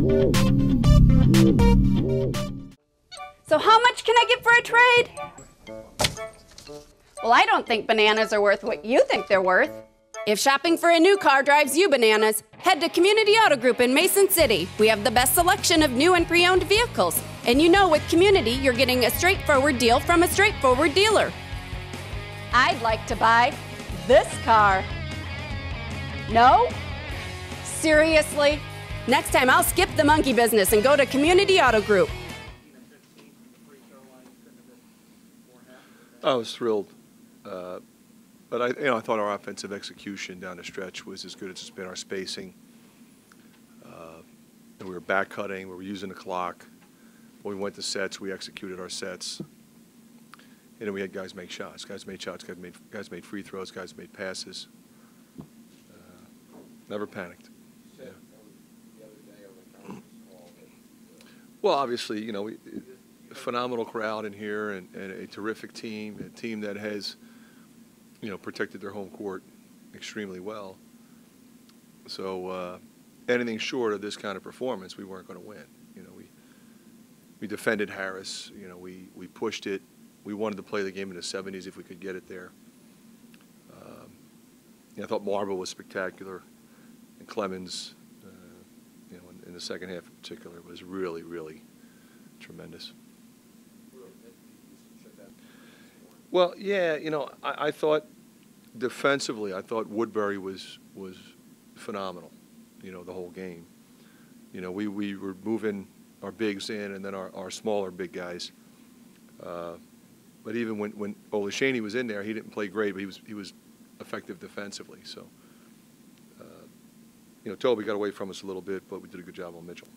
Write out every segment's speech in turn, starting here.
So how much can I get for a trade? Well, I don't think bananas are worth what you think they're worth. If shopping for a new car drives you bananas, head to Community Auto Group in Mason City. We have the best selection of new and pre-owned vehicles. And you know with Community, you're getting a straightforward deal from a straightforward dealer. I'd like to buy this car. No? Seriously? Next time I'll skip the monkey business and go to Community Auto Group. I was thrilled. But I thought our offensive execution down the stretch was as good as it's been. Our spacing, and we were back cutting, we were using the clock. When we went to sets, we executed our sets. And then we had guys make shots. Guys made shots, guys made free throws, guys made passes. Never panicked. Yeah. Well, obviously, a phenomenal crowd in here and a terrific team, a team that has protected their home court extremely well. So anything short of this kind of performance, we weren't going to win. We defended Harris. We pushed it. We wanted to play the game in the 70s if we could get it there. I thought Marble was spectacular, and Clemens, in the second half in particular, was really, really tremendous. Well, yeah, I thought defensively, I thought Woodbury was phenomenal, the whole game. We were moving our bigs in and then our smaller big guys. But even when Olashany was in there, he didn't play great, but he was effective defensively. So, Toby got away from us a little bit, but we did a good job on Mitchell.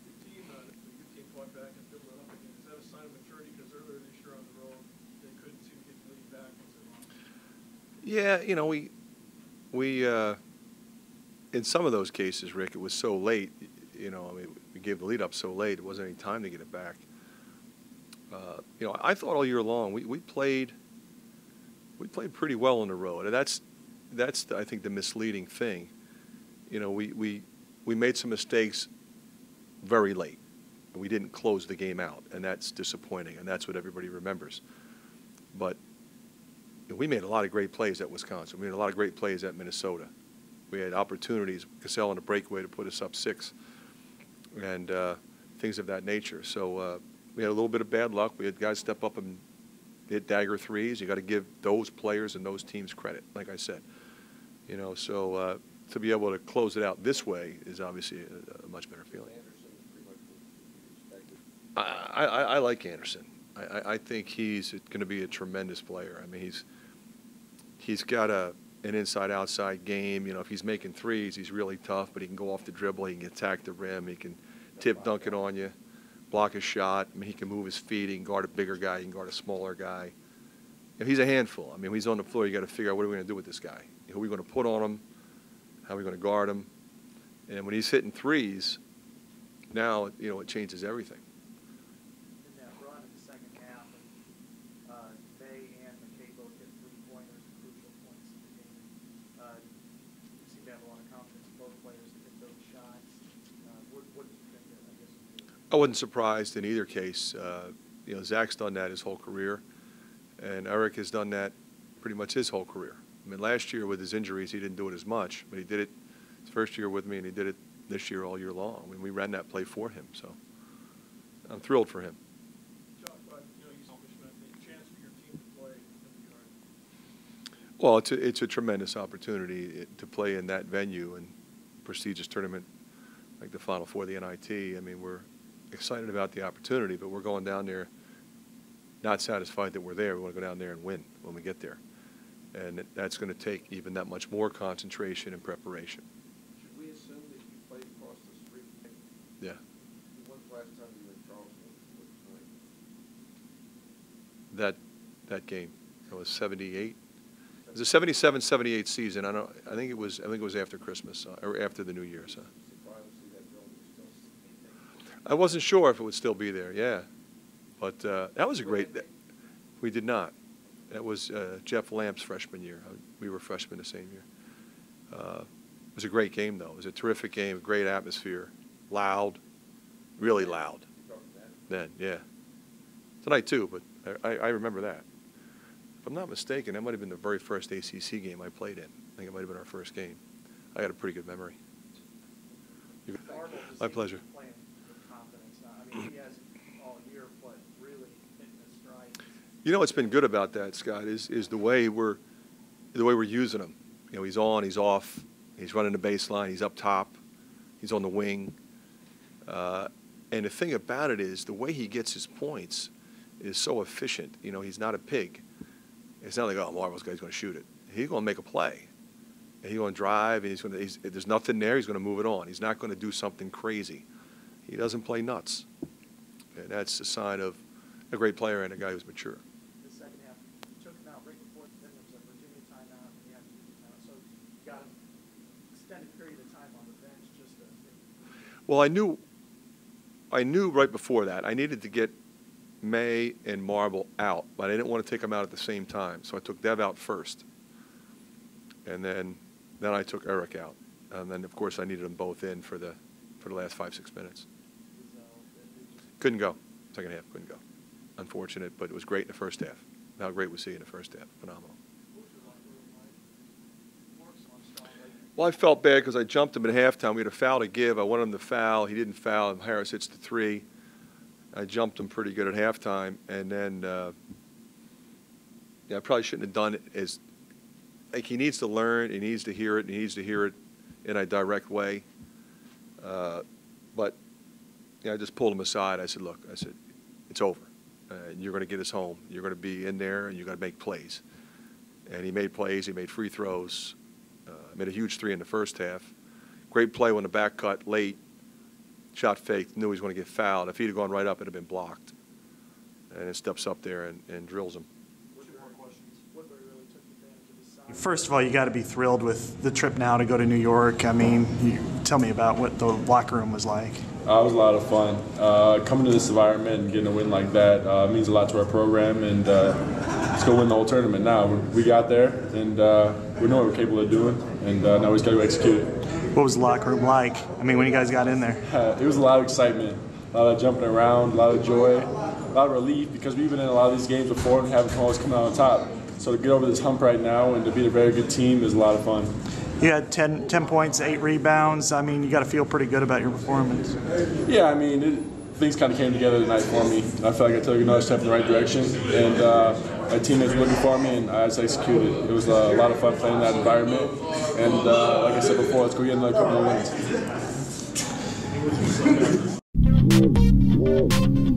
The good team fought back and built it up again. Is that a sign of maturity? Because earlier this year on the road, they couldn't seem to get the lead back. Yeah, we in some of those cases, Rick, it was so late. We gave the lead up so late, it wasn't any time to get it back. I thought all year long we played pretty well on the road, and that's I think the misleading thing. We made some mistakes very late. We didn't close the game out, and that's disappointing, and that's what everybody remembers. But we made a lot of great plays at Wisconsin. We made a lot of great plays at Minnesota. We had opportunities, Cassell on a breakaway to put us up 6, and things of that nature. So we had a little bit of bad luck. We had guys step up and hit dagger threes. You got to give those players and those teams credit, like I said. So to be able to close it out this way is obviously a much better feeling. I like Anderson. I think he's going to be a tremendous player. I mean, he's got an inside-outside game. If he's making threes, he's really tough, but he can go off the dribble. He can attack the rim. He can tip dunk it on you, block a shot. I mean, he can move his feet. He can guard a bigger guy. He can guard a smaller guy. He's a handful. I mean, when he's on the floor, you got to figure out what are we going to do with this guy. Who are we going to put on him? How are we going to guard him? And when he's hitting threes, now it changes everything. In that run in the second half, May and McKay both hit 3-pointers at crucial points in the game. You seem to have a lot of confidence in both players to hit those shots. What do you think? I wasn't surprised in either case. Zach's done that his whole career, and Eric has done that pretty much his whole career. I mean, last year with his injuries, he didn't do it as much, but he did it his first year with me, and he did it this year all year long. I mean, we ran that play for him, so I'm thrilled for him. Talk about, the chance for your team to play in the Garden. Well, it's a tremendous opportunity to play in that venue and prestigious tournament like the Final Four of the NIT. I mean, we're excited about the opportunity, but we're going down there not satisfied that we're there. We want to go down there and win when we get there. And that's going to take even that much more concentration and preparation. Should we assume that you played across the street? Yeah. When's the last time you were in Charleston with the team? That game, it was 78. It was a 77-78 season. I think it was after Christmas or after the New Year. So. I wasn't sure if it would still be there. Yeah, but that was a great. We did not. That was Jeff Lamp's freshman year. We were freshmen the same year. It was a great game, though. It was a terrific game, a great atmosphere, loud. really loud. Then, yeah. Tonight too, but I remember that. If I'm not mistaken, that might have been the very first ACC game I played in. I think it might have been our first game. I got a pretty good memory. My pleasure. Playing with confidence now. I mean, he has all year, but really hitting his stride. You know what's been good about that, Scott, is the way we're using him. You know, he's on, he's off, he's running the baseline, he's up top, he's on the wing. And the thing about it is the way he gets his points is so efficient. You know, he's not a pig. It's not like, oh, Marvel's guy's going to shoot it. He's going to make a play. And he's going to drive, and there's nothing there, he's going to move it on. He's not going to do something crazy. He doesn't play nuts. And that's a sign of a great player and a guy who's mature. The second half, you took him out right before then there was a Virginia timeout, and you had to do the timeout. So you got an extended period of time on the bench just to. Well, I knew right before that I needed to get May and Marble out, but I didn't want to take them out at the same time. So I took Dev out first. And then I took Eric out. And then, of course, I needed them both in for the last 5-6 minutes. Couldn't go. Second half, couldn't go. Unfortunate, but it was great in the first half. How great was he in the first half? Phenomenal. Well, I felt bad because I jumped him at halftime. We had a foul to give. I wanted him to foul. He didn't foul. Harris hits the 3. I jumped him pretty good at halftime. And then, yeah, I probably shouldn't have done it as, like, he needs to learn. He needs to hear it. And he needs to hear it in a direct way. But yeah, I just pulled him aside. I said, look, I said, it's over. You're going to get us home. You're going to be in there, and you're going to make plays. And he made plays. He made free throws. Made a huge 3 in the first half. Great play when the back cut late. Shot fake. Knew he was going to get fouled. If he'd have gone right up, it would have been blocked. And it steps up there and drills him. First of all, you got to be thrilled with the trip now to go to New York. I mean, tell me about what the locker room was like. It was a lot of fun. Coming to this environment and getting a win like that means a lot to our program, and let's go win the whole tournament now. We got there, and we know what we're capable of doing, and now we just got to execute it. What was the locker room like? I mean, when you guys got in there? It was a lot of excitement, a lot of jumping around, a lot of joy, a lot of relief, because we've been in a lot of these games before and haven't always come out on top. So to get over this hump right now and to beat a very good team is a lot of fun. You had 10 points, 8 rebounds. I mean, you got to feel pretty good about your performance. Yeah, I mean, things kind of came together tonight for me. I felt like I took another step in the right direction, and my teammates were looking for me, and I just executed. It was a lot of fun playing in that environment. And like I said before, let's go get another couple of wins.